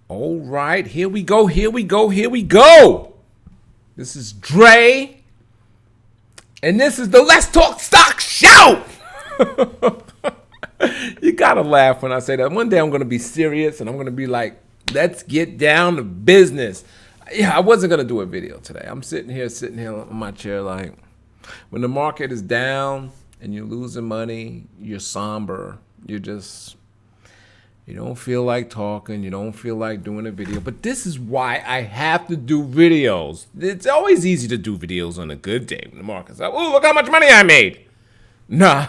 All right, here we go, here we go, here we go. This is Dre, and this is the Let's Talk Stock Show. You gotta laugh when I say that. One day I'm gonna be serious and I'm gonna be like, let's get down to business. Yeah, I wasn't gonna do a video today. I'm sitting here on my chair like, when the market is down and you're losing money, you're somber. You don't feel like talking. You don't feel like doing a video. But this is why I have to do videos. It's always easy to do videos on a good day when the market's up. Oh, look how much money I made. Nah.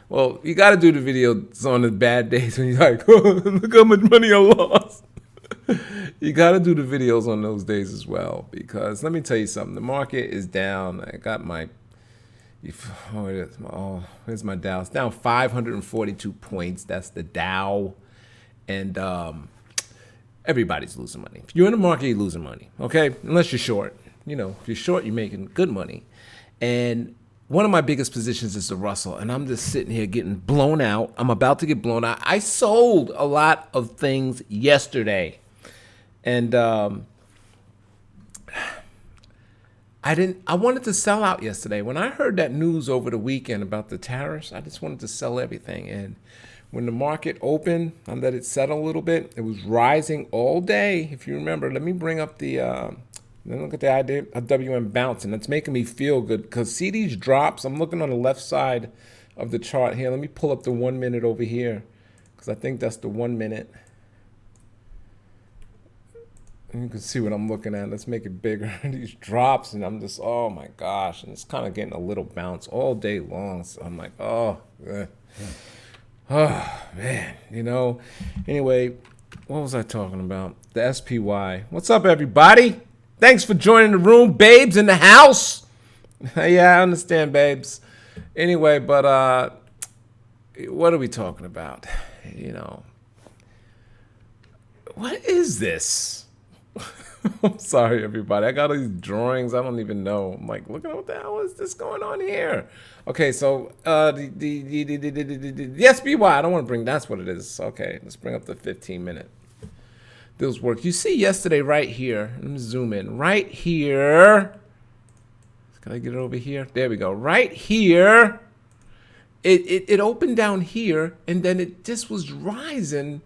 Well, you got to do the videos on the bad days when you're like, oh, look how much money I lost. You got to do the videos on those days as well. Because let me tell you something. The market is down. I got my... here's my Dow. It's down 542 points. That's the Dow. And everybody's losing money. If you're in the market, you're losing money, okay? Unless you're short. You know, if you're short, you're making good money. And one of my biggest positions is the Russell, and I'm just sitting here getting blown out. I'm about to get blown out. I sold a lot of things yesterday. And I wanted to sell out yesterday. When I heard that news over the weekend about the tariffs, I just wanted to sell everything. And when the market opened, I let it settle a little bit. It was rising all day. If you remember, let me bring up the, look at the IWM bouncing. That's making me feel good because see these drops? I'm looking on the left side of the chart here. Let me pull up the 1 minute over here because I think that's the 1 minute. And you can see what I'm looking at. Let's make it bigger. These drops, and I'm just, oh my gosh. And it's kind of getting a little bounce all day long. So I'm like, oh, man, you know. Anyway, what was I talking about? The SPY. What's up, everybody? Thanks for joining the room. Babes in the house. Yeah, I understand, babes. Anyway, but what are we talking about? You know, what is this? I'm sorry, everybody. I got all these drawings. I don't even know. I'm like, look at what the hell is this going on here? Okay, so the SPY. I don't want to bring. That's what it is. Okay, let's bring up the 15-minute. Those work. You see yesterday right here. Let me zoom in. Right here. Can I get it over here? There we go. Right here. It opened down here, and then it just was rising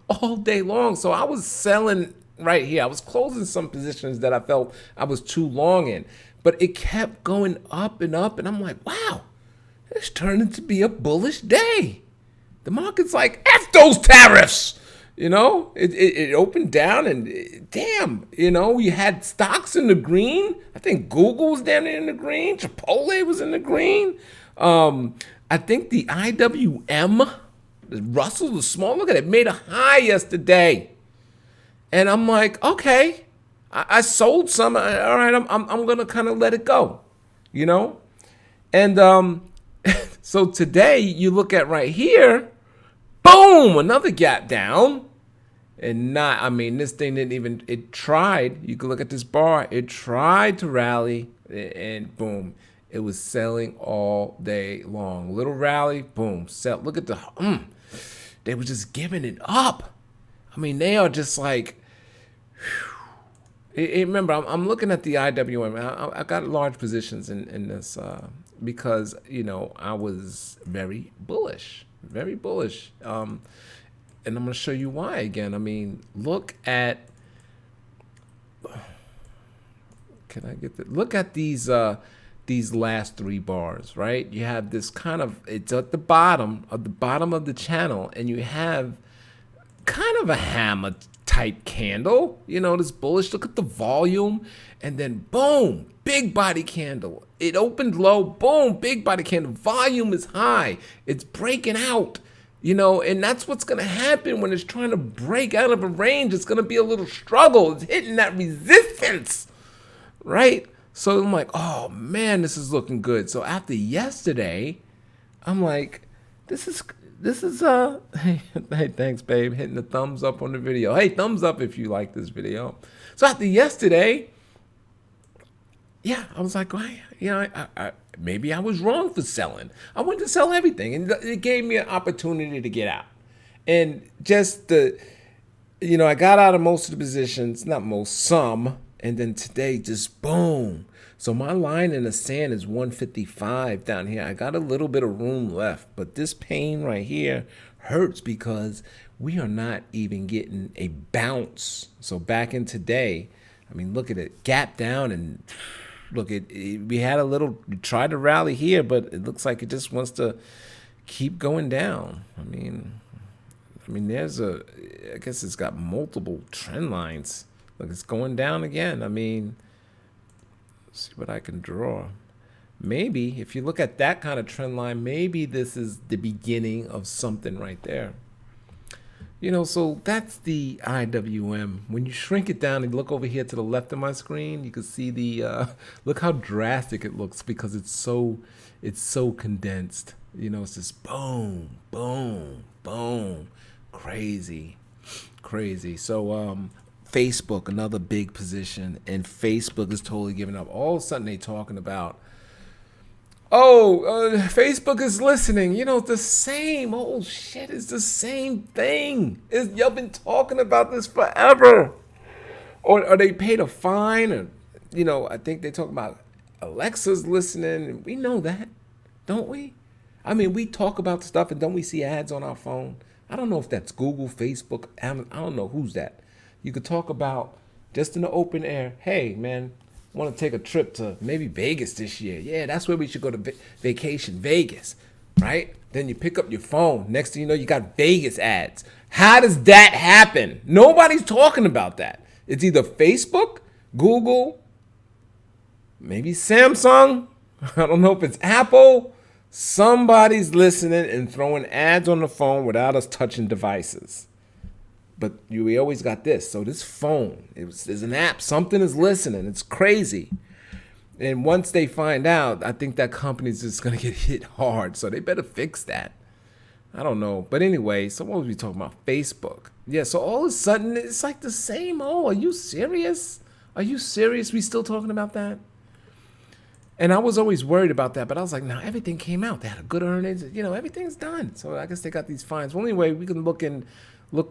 all day long. So I was selling right here. I was closing some positions that I felt I was too long in, but it kept going up and up, and I'm like, wow, it's turning to be a bullish day. The market's like, F those tariffs. You know, it opened down and damn, you know, you had stocks in the green. I think Google was down there in the green. Chipotle was in the green. I think the IWM, the Russell was small. Look at it, made a high yesterday. And I'm like, okay, I sold some. All right, I'm gonna kind of let it go, you know. And so today you look at right here, boom, another gap down, and I mean, this thing didn't even. It tried. You can look at this bar. It tried to rally, and boom, it was selling all day long. Little rally, boom, sell. Look at the. They were just giving it up. I mean, they are just like. Remember, I'm looking at the IWM. I got large positions in this because, you know, I was very bullish. And I'm going to show you why again. I mean, look at, look at these last three bars, right? You have this kind of, it's at the bottom of the channel, and you have kind of a hammer type candle, you know, this bullish. Look at the volume, and then boom, big body candle. It opened low, boom, big body candle. Volume is high. It's breaking out, you know, and that's what's going to happen when it's trying to break out of a range. It's going to be a little struggle. It's hitting that resistance, right? So I'm like, oh man, this is looking good. So after yesterday, I'm like, this is hey, thanks, babe. Hitting the thumbs up on the video. Hey, thumbs up if you like this video. So after yesterday, yeah, I was like, well, you know, maybe I was wrong for selling. I wanted to sell everything, and it gave me an opportunity to get out. And just I got out of most of the positions, not most, some, and then today just boom. So my line in the sand is 155 down here. I got a little bit of room left, but this pain right here hurts because we are not even getting a bounce. So back in today, I mean, look at it, gap down, and look at it, we had a little, we tried to rally here, but it looks like it just wants to keep going down. I guess it's got multiple trend lines. Look, it's going down again. Let's see what I can draw. Maybe if you look at that kind of trend line, maybe this is the beginning of something right there. So that's the IWM. When you shrink it down and look over here to the left of my screen, you can see look how drastic it looks because it's so condensed. It's just boom, boom, boom, crazy. So Facebook, another big position, and Facebook is totally giving up. All of a sudden they talking about, Facebook is listening. The same old shit is the same thing. Y'all been talking about this forever. Or they paid a fine, or I think they talk about Alexa's listening, and we know that, don't we? We talk about stuff and don't we see ads on our phone? I don't know if that's Google, Facebook, Amazon. I don't know who's that. You could talk about just in the open air. Hey, man, want to take a trip to maybe Vegas this year. Yeah, that's where we should go to vacation, Vegas, right? Then you pick up your phone. Next thing you know, you got Vegas ads. How does that happen? Nobody's talking about that. It's either Facebook, Google, maybe Samsung. I don't know if it's Apple. Somebody's listening and throwing ads on the phone without us touching devices. But we always got this. So this phone, there's an app. Something is listening. It's crazy. And once they find out, I think that company's just going to get hit hard. So they better fix that. I don't know. But anyway, so what was we talking about? Facebook. Yeah, so all of a sudden, it's like the same. Oh, are you serious? Are you serious? We still talking about that? And I was always worried about that, but I was like, no, everything came out. They had a good earnings. Everything's done. So I guess they got these fines. Well, anyway, we can look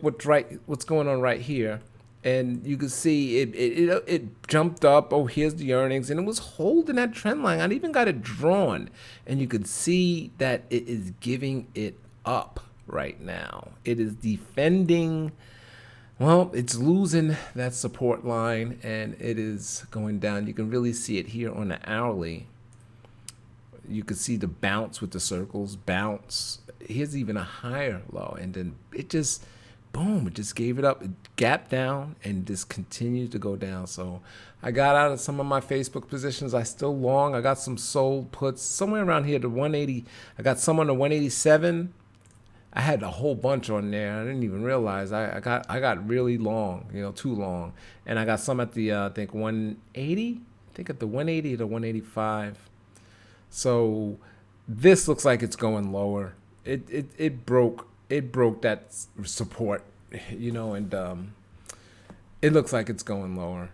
what's going on right here. And you can see it jumped up. Oh, here's the earnings. And it was holding that trend line. I even got it drawn. And you could see that it is giving it up right now. It is defending. Well, it's losing that support line, and it is going down. You can really see it here on the hourly. You can see the bounce with the circles, bounce. Here's even a higher low, and then it just, boom, it just gave it up. It gapped down and just continued to go down. So I got out of some of my Facebook positions. I still long. I got some sold puts somewhere around here to 180. I got some on the 187. I had a whole bunch on there. I didn't even realize I got really long, too long. And I got some at the I think 180. I think at the 180 to 185. So this looks like it's going lower. It broke that support, and it looks like it's going lower.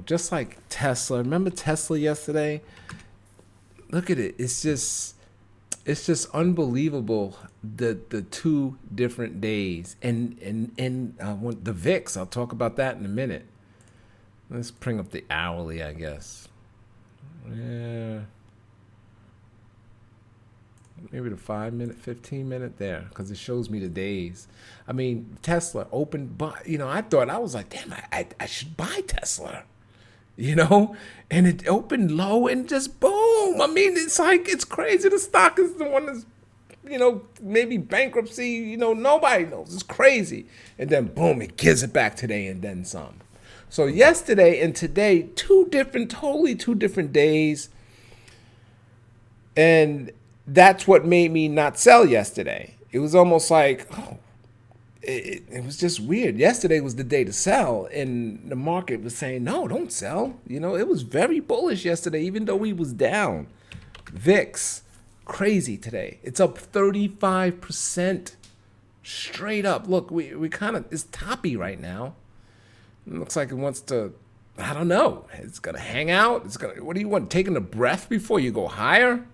Just like Tesla. Remember Tesla yesterday? Look at it. It's just unbelievable the 2 different days and the VIX. I'll talk about that in a minute. Let's bring up the hourly, I guess. Yeah, maybe the 5-minute, 15-minute there, because it shows me the days. Tesla opened, but I was like, damn, I should buy Tesla. And it opened low and just boom. It's like, it's crazy. The stock is the one that's, maybe bankruptcy, nobody knows. It's crazy. And then boom, it gives it back today and then some. So yesterday and today, totally two different days. And that's what made me not sell yesterday. It was almost like, it was just weird. Yesterday was the day to sell, and the market was saying, no, don't sell. It was very bullish yesterday, even though we was down. VIX, crazy today. It's up 35% straight up. Look, we kind of, it's toppy right now. It looks like it wants to, I don't know. It's going to hang out. What do you want, taking a breath before you go higher?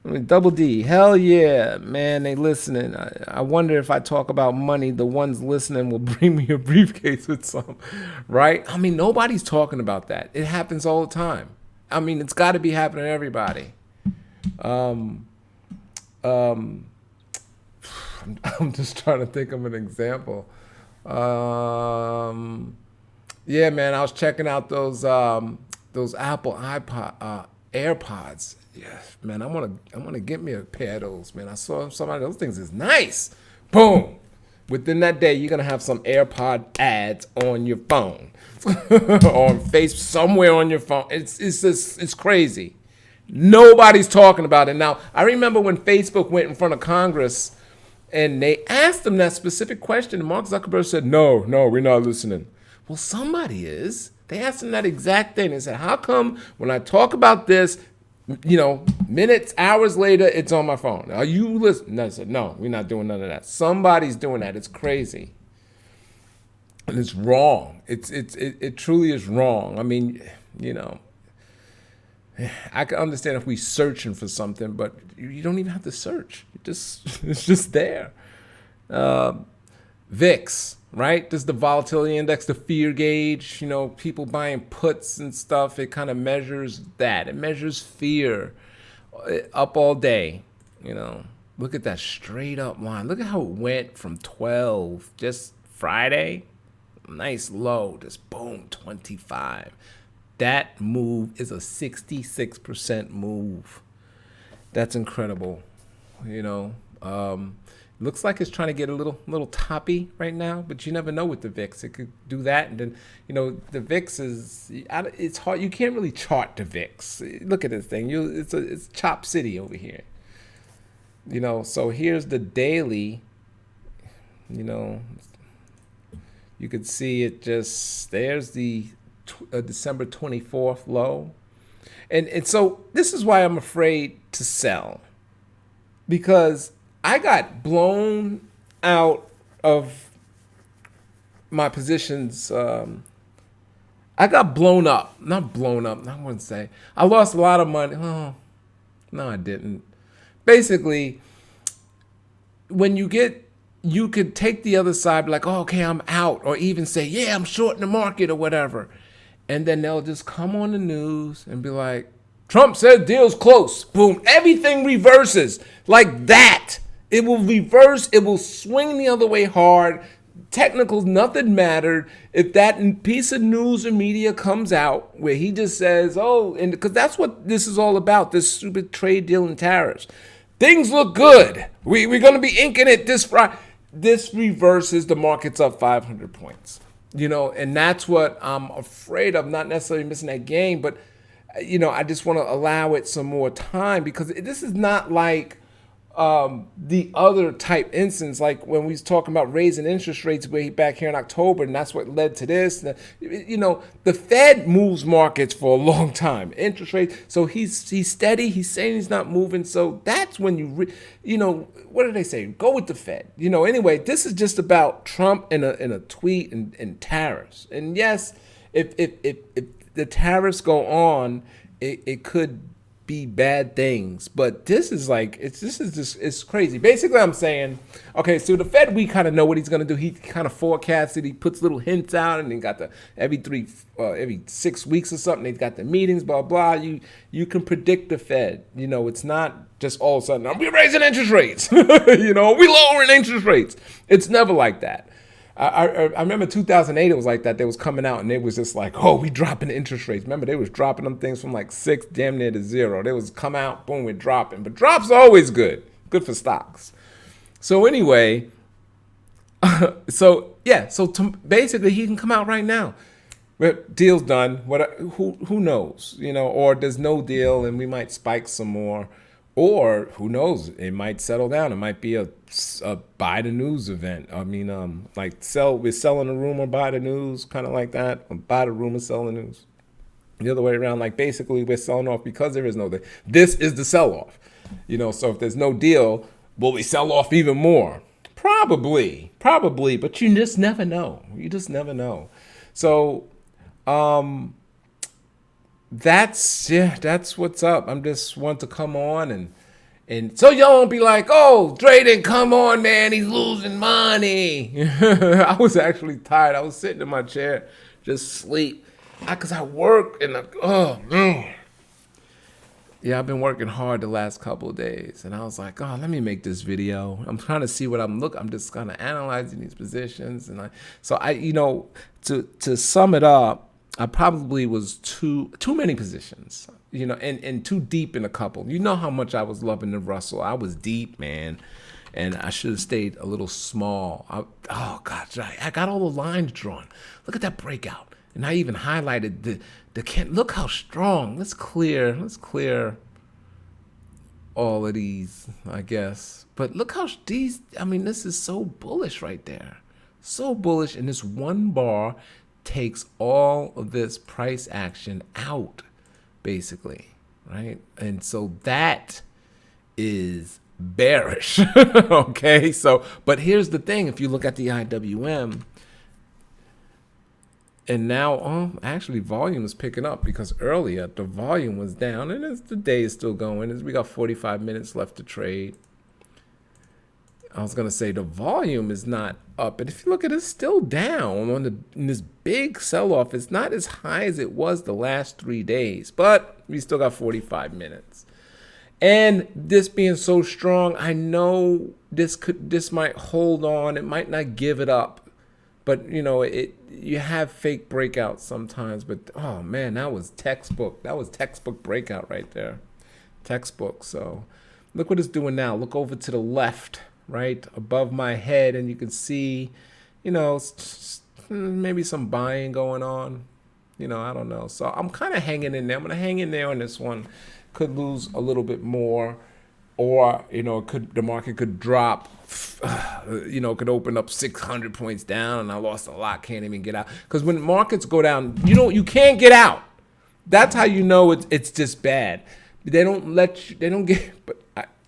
I mean, Double D, hell yeah, man, they listening. I wonder if I talk about money, the ones listening will bring me a briefcase with some, right? I mean, nobody's talking about that. It happens all the time. I mean, it's got to be happening to everybody. Um, I'm just trying to think of an example. Um, yeah, man, I was checking out those Apple iPod AirPods. Yeah, man, I wanna get me a pair of those, man. I saw somebody those things is nice. Boom. Within that day, you're gonna have some AirPod ads on your phone, on face somewhere on your phone. It's just it's crazy. Nobody's talking about it now. I remember when Facebook went in front of Congress and they asked them that specific question, and Mark Zuckerberg said, "No, no, we're not listening." Well, somebody is. They asked him that exact thing. They said, "How come when I talk about this, minutes, hours later, it's on my phone? Are you listening?" And I said, "No, we're not doing none of that." Somebody's doing that. It's crazy, and it's wrong. It truly is wrong. I mean, you know, I can understand if we searching for something, but you don't even have to search. It's just there. VIX, right? This is the volatility index, the fear gauge. People buying puts and stuff. It kind of measures that. It measures fear up all day. Look at that straight up line. Look at how it went from 12 just Friday. Nice low, just boom, 25. That move is a 66% move. That's incredible. Looks like it's trying to get a little toppy right now, but you never know with the VIX. It could do that, and then the VIX it's hard. You can't really chart the VIX. Look at this thing. It's Chop City over here. So here's the daily. You could see it just there's the December 24th low, and so this is why I'm afraid to sell, because I got blown out of my positions. I got blown up. Not blown up. I wouldn't say. I lost a lot of money. Oh, no, I didn't. Basically, when you could take the other side, be like, oh, okay, I'm out. Or even say, yeah, I'm short in the market or whatever. And then they'll just come on the news and be like, Trump said deal's close. Boom. Everything reverses like that. It will reverse. It will swing the other way hard. Technicals, nothing mattered. If that piece of news or media comes out where he just says, oh, and because that's what this is all about, this stupid trade deal and tariffs. Things look good. We're going to be inking it this Friday. This reverses, the market's up 500 points. And that's what I'm afraid of, not necessarily missing that game, but, I just want to allow it some more time, because this is not like the other type instance, like when we was talking about raising interest rates way back here in October, and that's what led to this. The Fed moves markets for a long time. Interest rates, so he's steady. He's saying he's not moving. So that's when what do they say? Go with the Fed. Anyway, this is just about Trump in a tweet and tariffs. And yes, if the tariffs go on, it could be bad things, but this is it's crazy. Basically, I'm saying, okay, so the Fed, we kind of know what he's gonna do. He kind of forecasts it. He puts little hints out, and then got every 6 weeks or something. They've got the meetings, blah blah. You can predict the Fed. It's not just all of a sudden we're raising interest rates. We lowering interest rates. It's never like that. I remember 2008, it was like that. They was coming out and they was just like, oh, we dropping the interest rates. Remember, they was dropping them things from like 6 damn near to 0. They was come out, boom, we're dropping. But drops are always good for stocks. So anyway, basically he can come out right now. Deal's done. Who knows? Or there's no deal and we might spike some more. Or who knows? It might settle down. It might be a buy the news event. I mean, we're selling the rumor, buy the news, kind of like that. Or buy the rumor, sell the news. The other way around, like basically we're selling off because there is no deal. This is the sell off. So if there's no deal, will we sell off even more? Probably, but you just never know. So, that's what's up. I'm just want to come on and And so y'all won't be like, oh, Dre didn't come on, man. He's losing money. I was actually tired. I was sitting in my chair, just sleep. Because I work and oh, man. Yeah, I've been working hard the last couple of days. And I was like, oh, let me make this video. I'm trying to see what I'm just kind of analyzing these positions. And to sum it up, I probably was too many positions, and too deep in a couple. You know how much I was loving the Russell. I was deep, man, and I should have stayed a little small. Oh gosh, I got all the lines drawn. Look at that breakout, and I even highlighted the can. Look how strong. Let's clear all of these, I guess. But look how these. I mean, this is so bullish right there, so bullish, and this one bar takes all of this price action out, basically, right? And so that is bearish. Okay, so but here's the thing: if you look at the IWM, and now actually volume is picking up, because earlier the volume was down, and the day is still going. As we got 45 minutes left to trade. I was gonna say the volume is not up, and if you look at it, it's still down in this big sell-off. It's not as high as it was the last 3 days, but we still got 45 minutes. And this being so strong, I know this might hold on. It might not give it up, but you have fake breakouts sometimes. But oh man, that was textbook. That was textbook breakout right there, textbook. So look what it's doing now. Look over to the left, right above my head, and you can see, maybe some buying going on. I don't know. So I'm kind of hanging in there. I'm gonna hang in there on this one. Could lose a little bit more, or the market could drop. Could open up 600 points down, and I lost a lot. Can't even get out, because when markets go down, you can't get out. That's how you know it's just bad. They don't let you. They don't get. But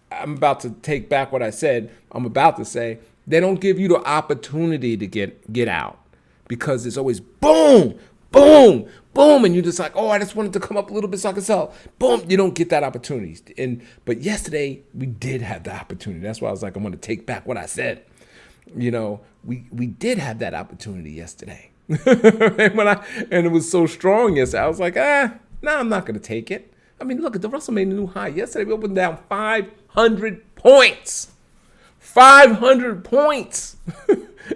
I'm about to take back what I said. I'm about to say they don't give you the opportunity to get out, because it's always boom, boom, boom, and you're just like, oh, I just wanted to come up a little bit so I can sell. Boom, you don't get that opportunity. But yesterday we did have the opportunity. That's why I was like, I'm going to take back what I said. We did have that opportunity yesterday, and it was so strong yesterday. I was like, no, I'm not going to take it. I mean, look, the Russell made a new high yesterday. We opened down 500 points. 500 points.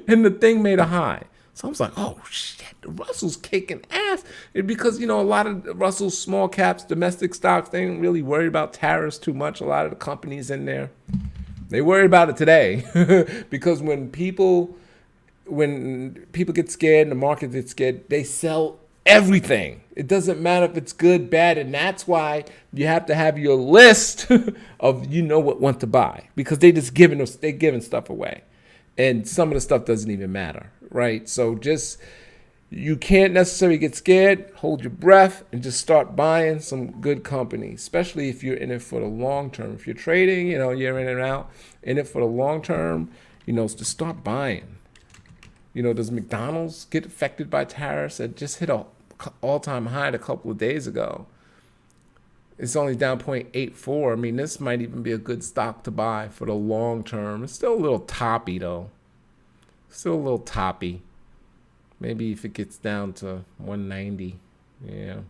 And the thing made a high. So I was like, oh, shit, the Russell's kicking ass. Because, a lot of Russell's small caps, domestic stocks, they ain't really worried about tariffs too much. A lot of the companies in there, they worried about it today. Because when people get scared and the market gets scared, they sell everything. It doesn't matter if it's good, bad, and that's why you have to have your list of what to buy, because they're giving stuff away, and some of the stuff doesn't even matter, right? So you can't necessarily get scared. Hold your breath and just start buying some good companies, especially if you're in it for the long term. If you're trading, you're in and out, in it for the long term, to start buying. Does McDonald's get affected by tariffs? It just hit a all-time high a couple of days ago. It's only down 0.84. I mean, this might even be a good stock to buy for the long term. It's still a little toppy, though. Still a little toppy. Maybe if it gets down to 190. Yeah.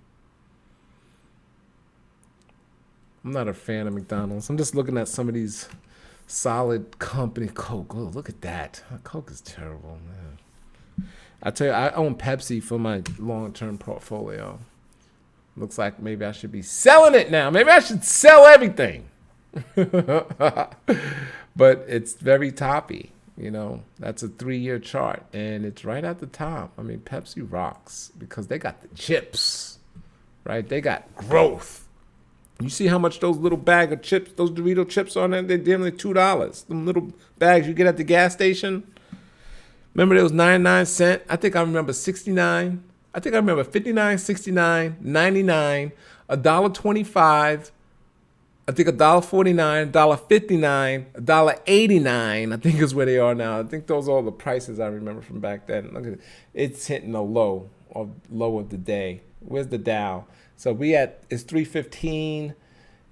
I'm not a fan of McDonald's. I'm just looking at some of these solid company. Coke. Oh, look at that. Coke is terrible, man. I tell you, I own Pepsi for my long-term portfolio. Looks like maybe I should be selling it now. Maybe I should sell everything. But it's very toppy. That's a 3-year chart, and it's right at the top. I mean, Pepsi rocks because they got the chips, right? They got growth. You see how much those little bag of chips, those Dorito chips are there? They're damn near $2. Them little bags you get at the gas station. Remember, there was 99 cents. I think I remember 69. I think I remember 59, 69, 99, $1.25. I think $1.49, $1.59, $1.89. I think is where they are now. I think those are all the prices I remember from back then. Look at it. It's hitting a low of the day. Where's the Dow? So it's 315.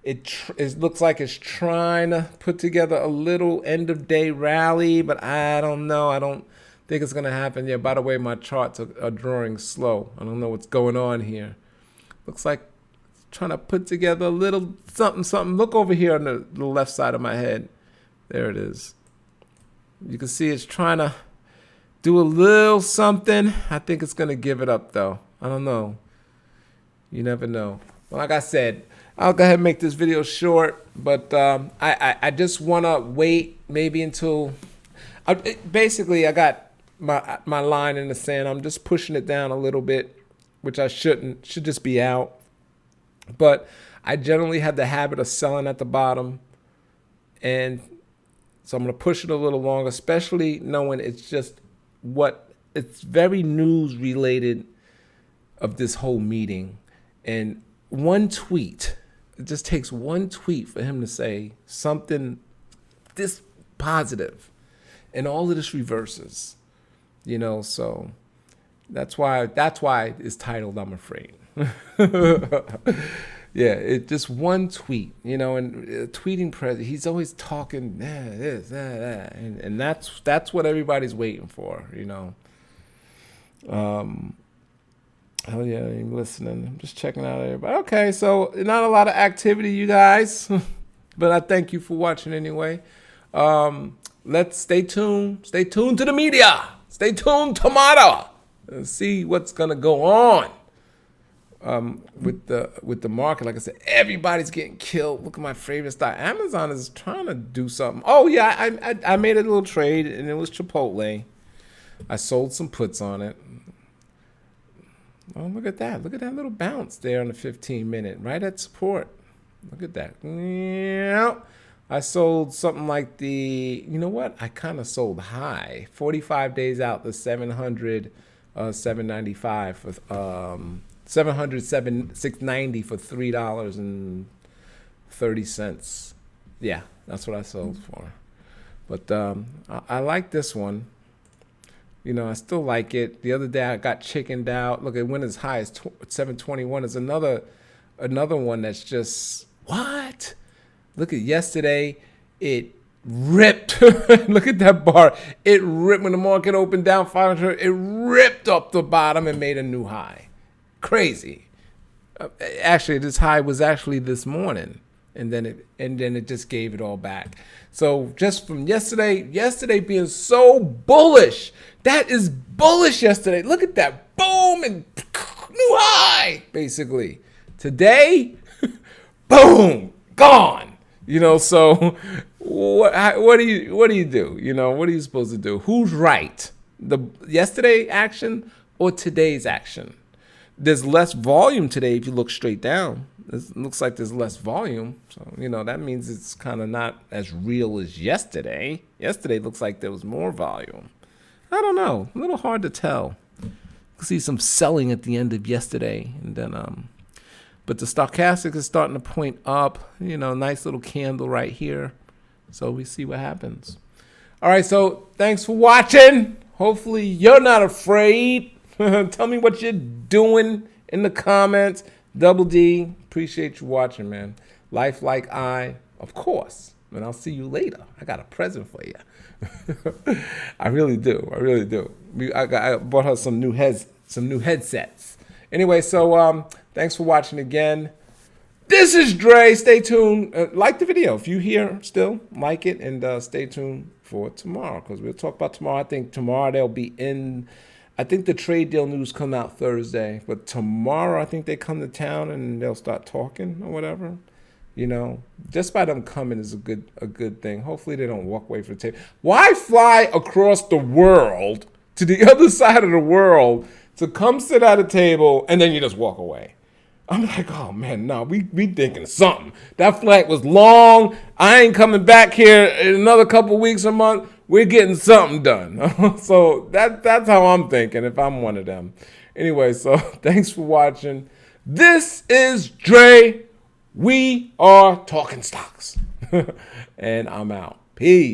It looks like it's trying to put together a little end of day rally, but I don't know. I don't think it's gonna happen. Yeah. By the way, my charts are drawing slow. I don't know what's going on here. Looks like it's trying to put together a little something. Look over here on the left side of my head. There it is. You can see it's trying to do a little something. I think it's gonna give it up though. I don't know. You never know. Well, like I said, I'll go ahead and make this video short, but I just want to wait maybe until basically I got my line in the sand. I'm just pushing it down a little bit, which I shouldn't. Should just be out. But I generally have the habit of selling at the bottom, and so I'm going to push it a little longer, especially knowing it's very news related of this whole meeting. And one tweet, it just takes one tweet for him to say something this positive, and all of this reverses, so that's why it's titled "I'm Afraid." Yeah, it just one tweet, and tweeting president, he's always talking this, that, and that's what everybody's waiting for, Oh yeah, I'm listening. I'm just checking out everybody. Okay, so not a lot of activity, you guys, but I thank you for watching anyway. Let's stay tuned. Stay tuned to the media. Stay tuned tomorrow. Let's see what's gonna go on with the market. Like I said, everybody's getting killed. Look at my favorite stock. Amazon is trying to do something. Oh yeah, I made a little trade, and it was Chipotle. I sold some puts on it. Oh, look at that. Look at that little bounce there on the 15-minute, right at support. Look at that. Yeah. I sold something like you know what? I kind of sold high. 45 days out, the 700, 795 for, 690 for $3.30. Yeah, that's what I sold for. But I like this one. I still like it. The other day I got chickened out. Look, it went as high as 721. There's another one that's just, what? Look at yesterday. It ripped. Look at that bar. It ripped when the market opened down 500. It ripped up the bottom and made a new high. Crazy. Actually, this high was actually this morning. And then it just gave it all back. So just from yesterday being so bullish, that is bullish yesterday. Look at that, boom, and new high, basically. Today, boom, gone. So what do you do? What are you supposed to do? Who's right? The yesterday action or today's action? There's less volume today if you look straight down. It looks like there's less volume. So, that means it's kind of not as real as yesterday. Yesterday looks like there was more volume. I don't know. A little hard to tell. You can see some selling at the end of yesterday. And then, but the stochastic is starting to point up. Nice little candle right here. So we see what happens. All right, so thanks for watching. Hopefully you're not afraid. Tell me what you're doing in the comments. Double D, appreciate you watching, man. Life Like I, of course. And I'll see you later. I got a present for you. I really do. I bought her some new headsets. Anyway, so thanks for watching again. This is Dre. Stay tuned. Like the video if you here still. Like it, and stay tuned for tomorrow, because we'll talk about tomorrow. I think tomorrow they'll be in. I think the trade deal news come out Thursday, but tomorrow I think they come to town and they'll start talking or whatever. Just by them coming is a good thing. Hopefully they don't walk away from the table. Why fly across the world to the other side of the world to come sit at a table and then you just walk away? I'm like, oh man, no, we thinking something. That flight was long. I ain't coming back here in another couple weeks or month. We're getting something done. So that's how I'm thinking if I'm one of them. Anyway, so thanks for watching. This is Dre. We are talking stocks. And I'm out. Peace.